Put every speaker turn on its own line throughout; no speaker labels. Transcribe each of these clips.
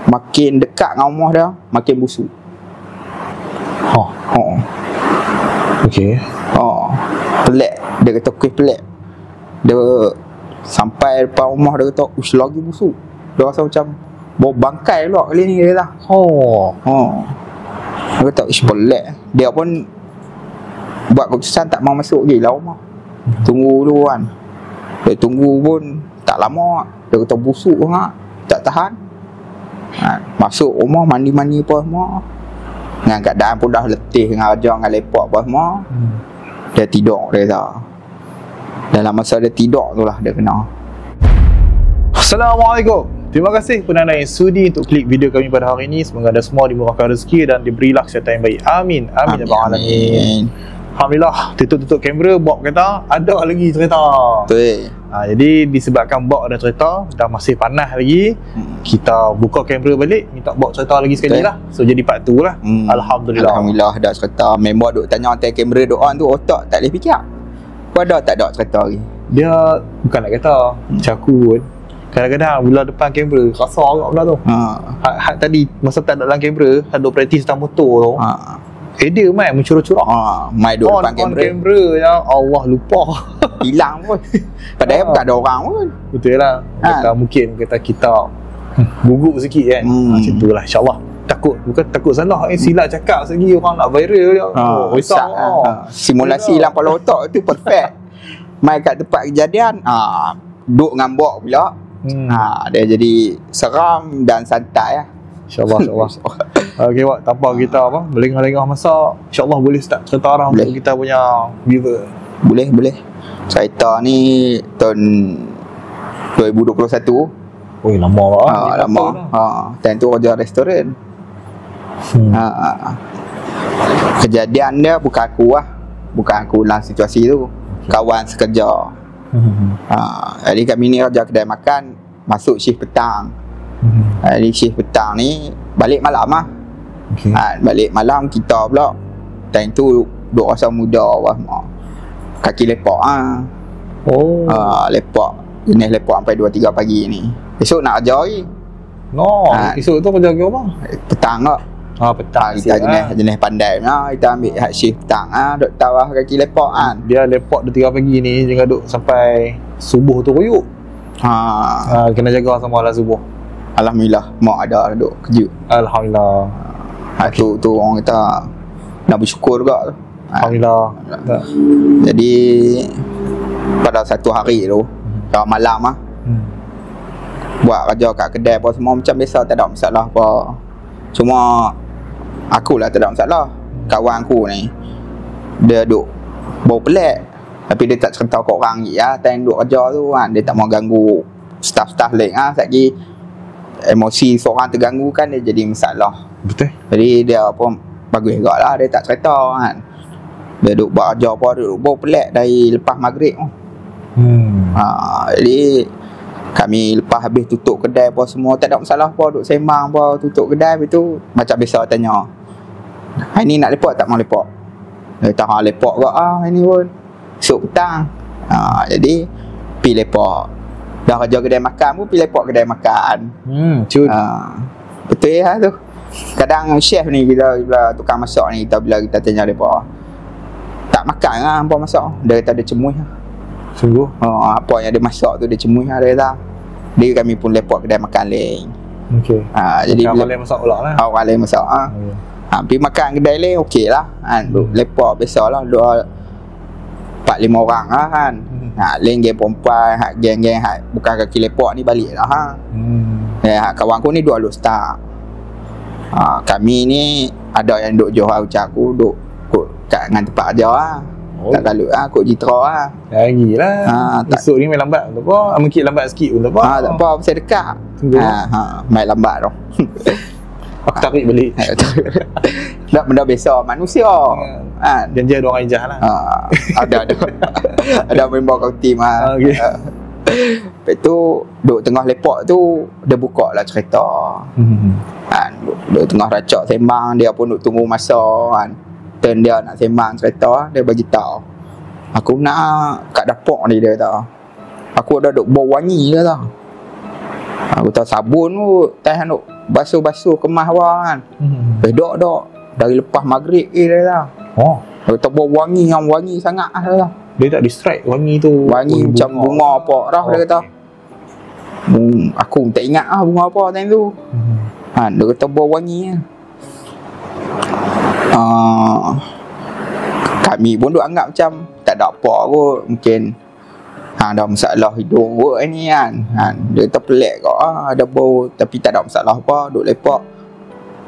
Makin dekat dengan rumah dia, makin busuk.
Okey.
Pelik. Dia kata kuih pelik. Dia sampai depan rumah, dia kata ush, lagi busuk. Dia rasa macam bau bangkai pula kali ni, dia kata. Dia kata ush, pelik. Dia pun buat keputusan tak mau masuk lagi lah rumah. Tunggu dulu kan. Dia tunggu pun tak lama. Dia kata busuk sangat, tak tahan. Masuk rumah, mandi-mandi apa semua. Dengan keadaan pun dah letih dengan kerja, dengan lepak apa semua. Dia tidur, dia kata. Dalam masa dia tidur tu lah dia kena.
Assalamualaikum. Terima kasih penanda yang sudi untuk klik video kami pada hari ini. Semoga anda semua dimurahkan rezeki dan diberilah kesihatan yang baik. Amin. Amin. Amin. Alhamdulillah, tutup kamera, Bob kata ada lagi cerita.
Betul.
Jadi disebabkan Bob ada cerita, dah masih panas lagi, kita buka kamera balik, minta Bob cerita lagi sekali lah. So jadi part 2 lah. Alhamdulillah.
Alhamdulillah dah cerita. Member duk tanya hantar kamera duk on tu, otak tak boleh fikir. Kau ada tak ada cerita lagi?
Dia bukan nak kata, macam aku pun kadang-kadang bila depan kamera rasa agak benda tu. Tadi masa tak ada dalam kamera, ada praktis atas motor tu. Dia main mencurah-curah.
Main duduk depan kamera.
Ya Allah, lupa.
Hilang pun. Padahal bukan ada orang pun.
Betul lah. Mungkin kita gugup sikit kan. Macam tu lah, insyaAllah. Bukan takut salah. Silap cakap segi orang nak viral dia.
Simulasi dalam kepala otak tu perfect. Main kat tempat kejadian, duduk dengan Bob pula. Dia jadi seram dan santai lah.
InsyaAllah. Okay, Wak, tanpa kita melengah-lengah masa, InsyaAllah boleh start cerita orang untuk kita punya viewer. Boleh.
Cerita ni tahun 2021.
Lama lah.
Lama. Time tu kerja restoran. Kejadian dia bukan aku lah. Bukan aku dalam situasi tu. Kawan sekerja. Jadi kami ni kerja kedai makan, masuk shift petang. Jadi shift petang ni balik malam lah. Balik malam kita pula time tu duk rasa muda lah. Kaki lepak lepak. Jenis lepak sampai 2-3 pagi ni. Esok nak kerja lagi.
Esok tu kerja ke apa?
Petang tak.
Petang.
Kita jenis pandai lah. Kita ambil hak shift petang duk tahu lah kaki lepak kan.
Dia lepak 2-3 pagi ni jangan duk sampai subuh tu royuk. Kena jaga sama lah subuh.
Alhamdulillah mak ada duk kerja.
Alhamdulillah.
Tu orang kata nak bersyukur juga tu.
Alhamdulillah.
Jadi pada satu hari tu malam lah, buat kerja kat kedai apa semua macam biasa, tak ada masalah apa. Cuma akulah tak ada masalah. Kawan aku ni dia duk bau pelik, tapi dia tak cerita kat orang lagi lah. Time duk kerja tu kan, dia tak mau ganggu staff-staff lain lah. Sekali emosi seorang terganggu kan, dia jadi masalah.
Betul.
Jadi dia pun bagus juga lah, dia tak cerita kan. Dia duk buat kerja apa, dia duk bau pelik dari lepas maghrib tu. Jadi kami lepas habis tutup kedai apa semua, tak ada masalah apa, duk sembang apa, tutup kedai. Lepas tu macam biasa tanya, hari ni nak lepak tak mau lepak? Dia kata lepak ke hari ni pun, esok petang. Jadi pergi lepak. Dah kerja kedai makan pun pergi lepak kedai makan. Betul lah tu. Kadang chef ni, bila tukang masak ni, bila kita tanya lepak, tak makan lah apa masak. Dia kata dia cemuih lah.
Sungguh?
Apa yang dia masak tu dia cemuih lah, dia kata. Dia kami pun lepak kedai makan lain. Jadi
orang lain masak pula lah.
Orang lain masak pergi makan kedai lain okey lah kan. Lepak biasa lah, 4-5 orang lah kan. Lain geng perempuan, geng-geng bukan kaki lepak ni balik lah kawan aku ni dua duk start. Kami ni ada yang duk jauh macam aku, duk kat dengan tempat kerja lah. Tak kalut lah, kot jitra lah.
Lagi lah. Esok ni main lambat tak apa. Mungkin lambat sikit pun tak apa.
Tak apa, pasal dekat. Main lambat tu.
Aku tarik balik.
Tak, benda biasa manusia.
Janji ada orang ijah lah.
Ada ada member kau team lah. Lepas tu duk tengah lepak tu, dia buka lah cerita. Duk tengah racak sembang, dia pun duk tunggu masa kan. Turn dia nak sembang cerita, dia bagi tahu, aku nak kat dapur ni, dia kata. Aku ada duk bau wangi, dia kata. Aku tahu sabun tu tahan tu basuh-basuh kemas bawah kan. Dok dari lepas maghrib dia lah. Aku tahu bau wangi yang wangi sangat lah.
Dia tak distract wangi tu.
Wangi macam bunga apa dah dia kata. Aku tak ingat bunga apa time tu. Dia kata bau wangi lah. Kami pun duk anggap macam tak ada apa kot. Mungkin ada masalah hidung kot ni kan. Dia kata pelik kot ada bau. Tapi tak ada masalah apa. Duk lepak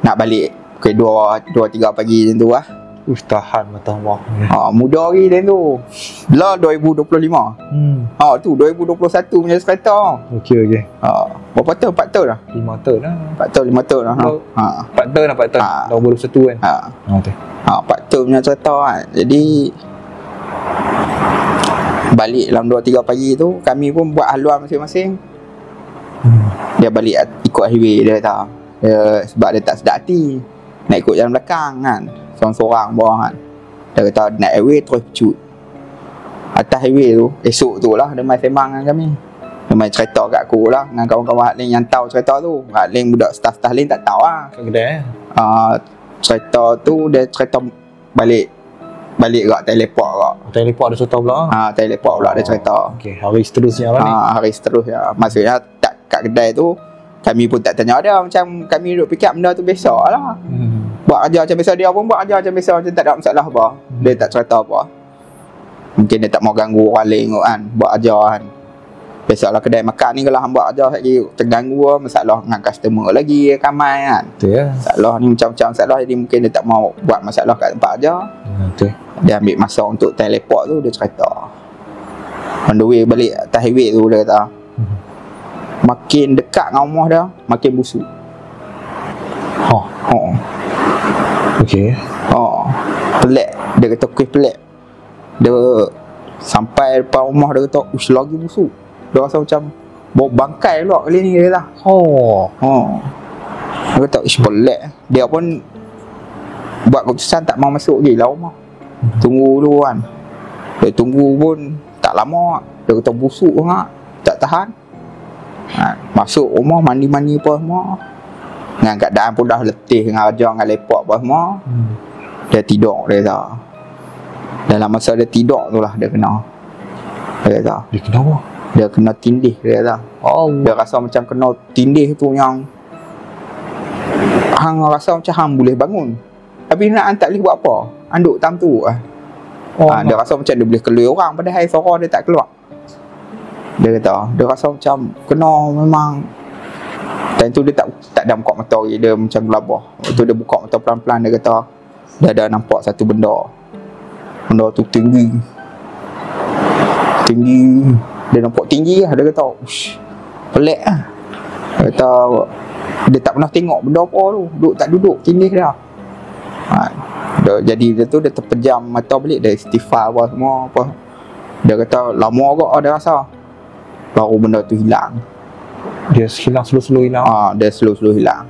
nak balik ke 2-3 pagi macam tu lah.
Tahan mata Allah.
Muda lagi time tu. Lah 2025. Tu 2021 punya kereta.
Okey.
Berapa tahun? 4 tahun dah?
5 tahun lah.
4 tahun, 5 tahun dah.
4 tahun. Tahun 2021 kan.
4 tahun punya kereta kan. Jadi balik dalam 2-3 pagi tu, kami pun buat haluan masing-masing. Dia balik ikut highway dia kata. Sebab dia tak sedap hati nak ikut jalan belakang kan, seorang-seorang bawah kan. Dia kata naik highway terus pecut. Atas highway tu, esok tu lah dia main sembang dengan kami. Dia main cerita kat aku lah dengan kawan-kawan Hak Link yang tahu cerita tu. Hak Link budak staff Link tak tahu lah.
Kat kedai
cerita tu dia cerita balik kat teleport kat.
Teleport ada cerita pula.
Teleport pula dia cerita.
Okey, hari seterusnya lah ni.
Hari seterusnya. Maksudnya tak kat kedai tu kami pun tak tanya dia. Macam kami duduk fikir benda tu biasa lah. Buat kerja macam biasa. Dia pun buat kerja macam biasa. Macam tak ada masalah apa. Dia tak cerita apa. Mungkin dia tak mau ganggu orang lain kot kan. Buat kerja kan. Biasalah kedai makan ni kalau hang buat kerja lagi terganggu lah. Masalah dengan customer lagi ramai kan.
Betul ya.
Masalah ni macam-macam masalah. Jadi mungkin dia tak mau buat masalah kat tempat kerja.
Betul.
Dia ambil masa untuk teleport tu. Dia cerita on the way balik atas highway tu dia kata makin dekat dengan rumah dia makin busuk.
Okey.
Pelik. Dia kata kuih pelik. Dia sampai depan rumah dia kata lagi busuk. Dia rasa macam bau bangkai pula kali ni dia kata. Dia kata pelik. Dia pun buat keputusan tak mau masuk je lah rumah. Tunggu dulu kan. Dia tunggu pun tak lama. Dia kata busuk sangat. Tak tahan. Masuk rumah mandi-mandi apa semua. Dengan keadaan pun dah letih dengan kerja dengan lepak apa semua. Dia tidur dia kata. Dalam masa dia tidur tu lah dia kena. Dia kata
dia kena apa?
Dia kena tindih dia kata. Dia rasa macam kena tindih tu yang hang rasa macam hang boleh bangun. Tapi nak tak boleh buat apa. Anduk tam tu dia rasa macam dia boleh keluar orang padahal suara dia tak keluar. Dia kata dia rasa macam kena memang. Time tu dia tak ada buka mata lagi. Dia macam gelabah. Waktu dia buka mata pelan-pelan dia kata dia ada nampak satu benda. Benda tu tinggi. Dia nampak tinggi lah. Dia kata pelik lah. Dia kata dia tak pernah tengok benda apa tu. Tak duduk tindih dia. Jadi dia tu dia terpejam mata balik. Dia istighfar apa semua apa. Dia kata lama agak dia rasa baru benda tu hilang.
Dia hilang slow-slow hilang.
Dia slow-slow hilang.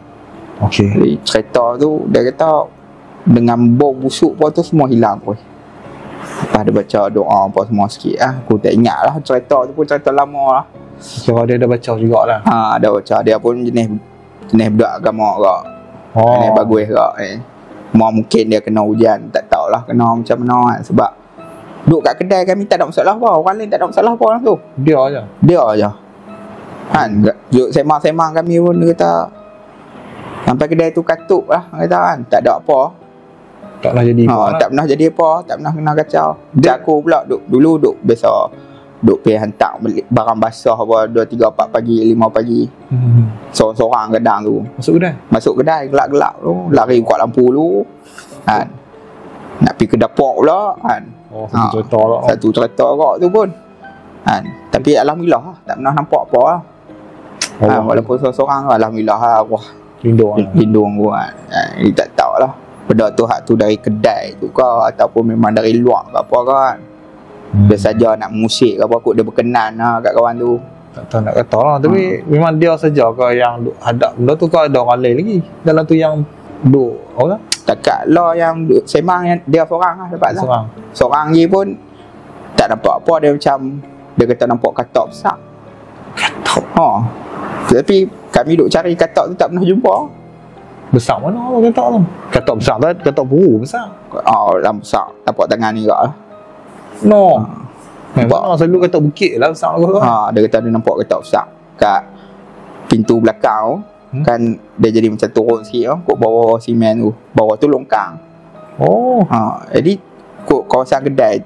Okey.
Jadi cerita tu dia kata dengan bau busuk pun tu semua hilang pun. Lepas dia baca doa apa semua sikit lah. Aku tak ingat lah cerita tu pun cerita lama lah.
Kira dia dah baca jugalah.
Dah baca. Dia pun jenis budak agama kak. Jenis bagus kak mungkin dia kena hujan. Tak tahulah kena macam mana kan. Sebab duduk kat kedai kami tak ada masalah apa. Orang lain tak ada masalah apa lah tu. Dia aja kan. Duduk semang-semang kami pun dia kata sampai kedai tu katuk lah kata kan. Tak ada apa.
Tak pernah jadi apa
tak pernah jadi apa. Tak pernah kena kacau. Macam aku pula dulu duduk biasa duduk pergi hantar barang basah apa 2, 3, 4 pagi 5 pagi. Seorang-seorang kadang tu masuk kedai gelap-gelap tu. Lari buka lampu dulu kan. Nak pergi ke dapur pula kan. Satu cerita kak tu pun kan. Tapi alhamdulillah tak pernah nampak apa lah. Walaupun seorang-seorang alhamdulillah lah. Wah lindung aku kan. Tak tahu lah benda tu hak tu dari kedai tu ke ataupun memang dari luar ke apa kan. Dia saja nak musik ke apa kot. Dia berkenan lah kat kawan tu.
Tak tahu nak kata lah. Tapi memang dia saja ke yang hadap benda tu ke ada orang lain lagi dalam tu yang duk orang
takat lah yang duk semang yang dia seorang lah dapat lah. Seorang je pun tak nampak apa. Dia macam dia kata nampak katak besar. Katak? Tapi kami duk cari katak tu tak pernah jumpa.
Besar mana orang katak tu? Katak besar tu, katak buru besar.
Oh, dalam besar. Tapak tangan ni kat lah.
No. Memang selalu katak bukit lah besar tu.
Dia kata dia nampak katak besar kat pintu belakang kan dia jadi macam turun sikit kot bawah simen tu. Bawah tu longkang.
Oh.
Jadi kot kawasan kedai,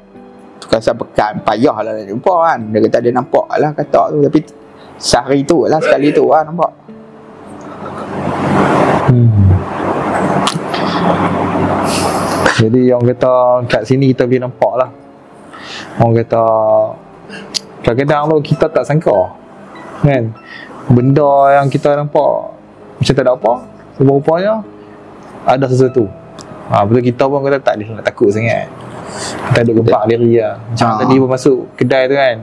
kawasan pekan, payah lah nak jumpa kan. Dia kata dia nampak lah katak tu. Tapi sehari tu lah, sekali tu lah nampak.
Jadi orang kata kat sini kita boleh nampak lah. Orang kata kadang-kadang tu kita tak sangka kan, benda yang kita nampak macam tak ada apa, rupa-rupanya ada sesuatu. Betul kita pun kata tak boleh nak takut sangat. Kita duduk gempak diri lah. Macam tadi pun masuk kedai tu kan,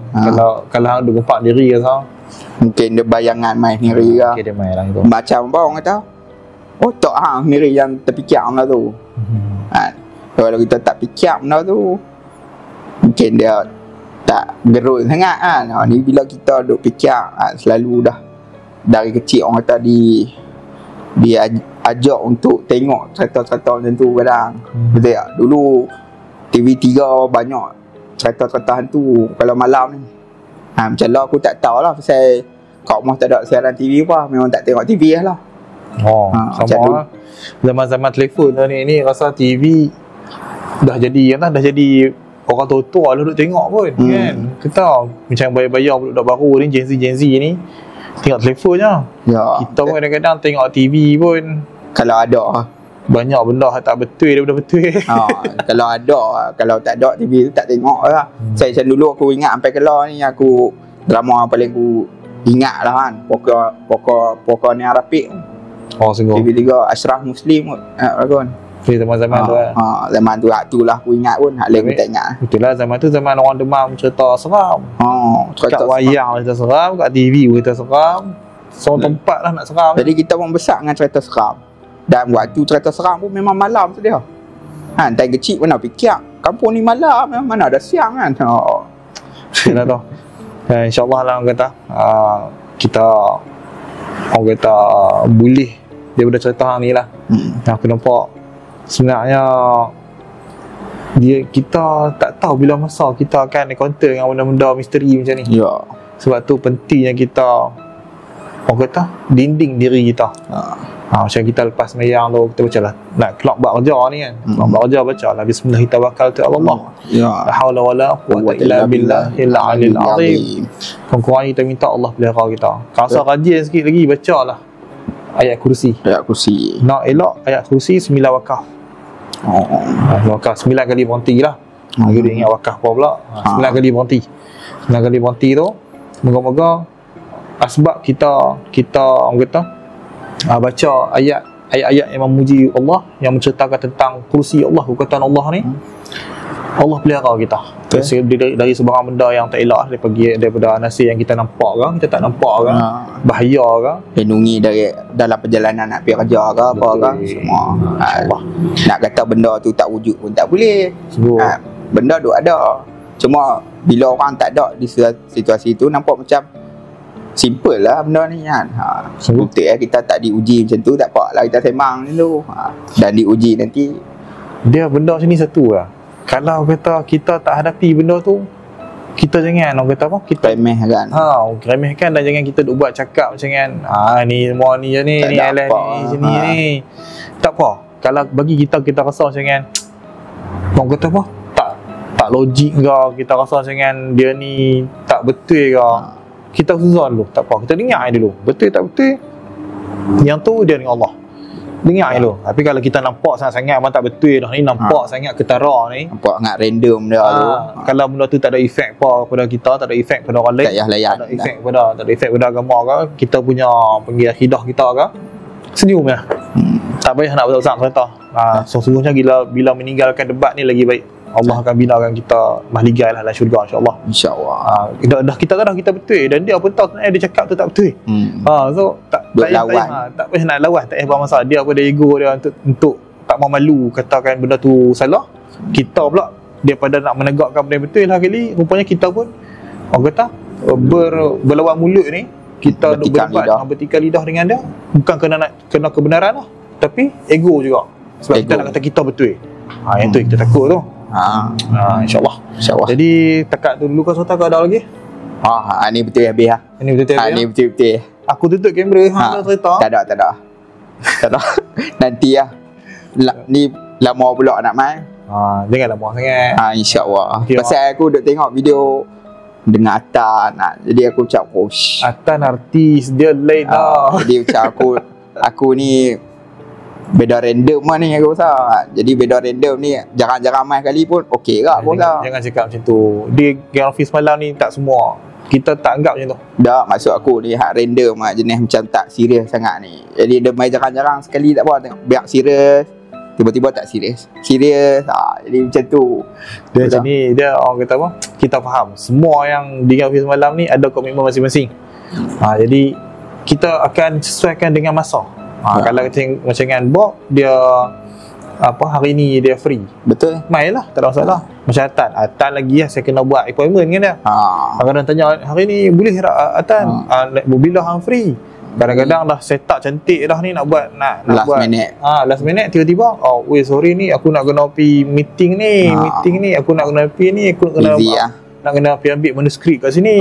kalau hang duduk gempak diri lah,
mungkin dia bayangan main sendiri lah.
Okay, dia main lah gitu.
Macam apa orang kata, otak hang sendiri yang terfikir benda tu. Kalau kita tak fikir benda tu, mungkin dia tak gerut sangat kan. Ni bila kita duk fikir selalu dah dari kecil, orang kata dia ajak untuk tengok cerita-cerita macam tu kadang. Betul tak? Dulu TV3 banyak cerita-cerita hantu kalau malam ni. Macam lah aku tak tahulah pasal kat rumah tak ada siaran TV apa, memang tak tengok TV lah.
Sama lah. Zaman-zaman telefon ni rasa TV dah jadi orang tua-tua lah duduk tengok pun kan. Kita macam bayar-bayar budak baru ni, Gen Z ni tengok telefon je. Kita pun kadang-kadang tengok TV pun
kalau ada
banyak benda tak betul daripada betul.
Kalau ada, kalau tak ada TV tu tak tengok lah. Saya macam dulu aku ingat sampai kelar ni, aku drama paling aku ingat lah kan, Pokok ni Arapik.
Sungguh
TV3 Ashraf Muslim kan.
Zaman-zaman tu kan.
Zaman tu lah aku ingat pun. Hak lain aku tak ingat.
Betul lah, zaman tu zaman orang demam cerita seram. Kat wayang cerita seram, kat TV cerita seram. Semua tempat lah nak seram.
Jadi kita pun besar dengan cerita seram. Dan waktu cerita seram pun memang malam tu dia. Time kecil pun nak fikir kampung ni malam, mana ada siang kan.
Yalah tu. InsyaAllah lah orang kata kita orang kata boleh daripada cerita hang ni lah. Aku nampak sebenarnya kita tak tahu bila masa kita akan encounter dengan benda-benda misteri macam ni. Sebab tu pentingnya kita orang kata dinding diri kita. Macam kita lepas sembahyang tu, kita baca lah nak keluar buat kerja ni kan, keluar kerja baca lah bismillah tawakkaltu ala Allah, la haula wala quwwata illa billahil aliyil azim. Kurang kita minta Allah pelihara kita. Rasa rajin sikit lagi baca lah ayat kursi. Nak elok ayat kursi 9 wakaf. Wakaf 9 kali berhenti lah. Dia ingat wakaf apa pula. 9 kali berhenti. 9 kali berhenti tu moga-moga asbab kita orang kata baca ayat-ayat yang memuji Allah, yang menceritakan tentang kursi Allah, kekuatan Allah ni, Allah pelihara kita dari sebarang benda yang tak elok, daripada nasib yang kita nampak ke, kita tak nampak ke, bahaya ke,
lindungi dari dalam perjalanan nak pergi kerja ke apa ke, semua. Nak kata benda tu tak wujud pun tak boleh. Benda tu ada, cuma bila orang tak ada di situasi tu, nampak macam simple lah benda ni kan. Bukti kita tak diuji macam tu, tak apa lah kita sembang dulu. Dan diuji nanti
dia benda macam ni satu lah. Kalau kata kita tak hadapi benda tu, kita jangan orang kata apa, kita
remehkan.
Remehkan, dan jangan kita duk buat cakap macam kan, ni semua ni je ni alah ni sini ni. Tak apa. Kalau bagi kita rasa macam kan, orang kata apa, tak logik ke, kita rasa macam kan dia ni tak betul ke, kita suzon dulu, tak apa, kita dengar dulu, betul tak betul, yang tu dia dengan Allah, dengar dulu. Tapi kalau kita nampak sangat-sangat abang tak betul dah ni, nampak sangat ketara ni,
nampak sangat random dia tu,
kalau benda tu tak ada efek apa pada kita, tak ada efek pada orang lain,
tak ada
efek pada agama ke, kita punya panggil akidah kita ke, senyum lah. Tak payah nak betul-betul cerita. Sesungguhnya bila meninggalkan debat ni lagi baik. Allah akan binakan kita mahligai lah dalam syurga, insyaAllah. Dah kita betul, dan dia pun tahu sebenarnya dia cakap tu tak betul. So tak payah nak lawan, tak payah bermasalah. Dia apa, dia ego dia untuk tak mau malu katakan benda tu salah. Kita pula daripada nak menegakkan benda betul lah kali, rupanya kita pun orang kata berlawan mulut ni, kita duk
bertikam
berdebat
lidah.
bertikam lidah dengan dia, bukan kena kebenaran lah, tapi ego juga. Sebab
Ego.
kita nak kata kita betul. Yang tu yang kita takut tu. InsyaAllah.
InsyaAllah.
Jadi takat tu dulu kau Sultan, kau ada lagi?
Ni betul habis lah.
Ini betul-betul
Ni betul-betul.
aku tutup kamera. Ada cerita.
Tak ada. Nanti lah. Ni lama pula nak main.
Jangan lama sangat.
InsyaAllah.
Okay,
Pasal aku duk tengok video dengan Atan. Jadi aku macam
Atan artis dia lain lah.
Jadi macam aku ni beda random lah ni aku rasa. Jadi beda random ni jarang-jarang main kali pun okey ke aku rasa.
Jangan cakap macam tu. Dia Gang Office malam ni tak semua. Kita tak anggap macam tu.
Tak, maksud aku ni hak random lah, jenis macam tak serius sangat ni. Jadi dia main jarang-jarang sekali tak apa, tengok biar serius, tiba-tiba tak serius. Jadi macam tu.
Dia macam ni, dia orang kata apa? Kita faham. Semua yang di Gang Office malam ni ada komitmen masing-masing. Jadi kita akan sesuaikan dengan masa. Kalau macam dengan Bob, dia hari ni dia free.
Betul.
Main lah, tak ada masalah. Macam Atan lagi lah, saya kena buat appointment dengan dia. Kadang-kadang tanya, hari ni boleh tak Atan? Bila hang free? Kadang-kadang dah set up cantik dah ni nak buat
last
buat
minute.
Last minute tiba-tiba sorry ni aku nak kena pergi meeting ni, aku nak kena pergi ni, aku nak kena pergi ambil manuskrip kat sini.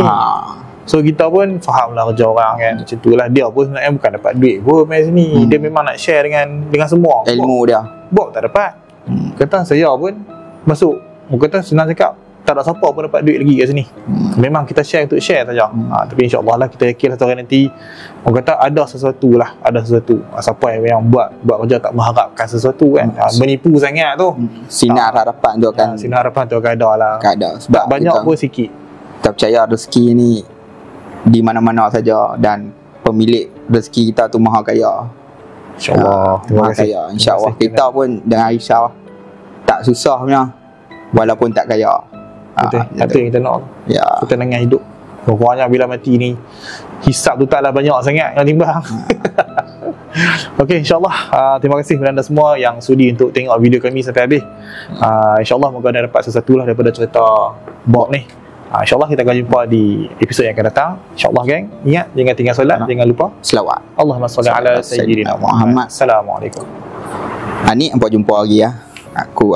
So kita pun faham lah kerja orang kan. Macam tu lah, dia pun sebenarnya bukan dapat duit pun main sini. Dia memang nak share dengan semua
ilmu dia.
Bob tak dapat. Kata saya pun masuk, kata senang cakap, tak ada siapa pun dapat duit lagi kat sini. Memang kita share untuk share saja. Tapi insyaAllah lah, kita yakin satu hari nanti orang kata ada sesuatu. Siapa yang buat kerja tak mengharapkan sesuatu kan, menipu sangat tu.
Sinar harapan tu akan
sinar harapan tu akan ada lah.
Sebab
banyak
kita,
pun sikit.
Kita percaya rezeki ni di mana-mana saja, dan pemilik rezeki kita tu maha kaya.
InsyaAllah. Terima kasih.
InsyaAllah. Kita pun dengan Aisyah tak susah punya, walaupun tak kaya.
Betul. Itu yang kita nak. Ketenangan hidup. Pokoknya bila mati ni, hisap tu taklah banyak sangat yang timbang. Okey, insyaAllah. Terima kasih kepada anda semua yang sudi untuk tengok video kami sampai habis. InsyaAllah moga anda dapat sesuatu lah daripada cerita Bob ni. InsyaAllah kita akan jumpa di episod yang akan datang. InsyaAllah gang, ingat jangan tinggal solat, jangan lupa
selawat.
Allahumma salli ala sayyidina Muhammad. Assalamualaikum.
Ni nampak jumpa lagi ya. Aku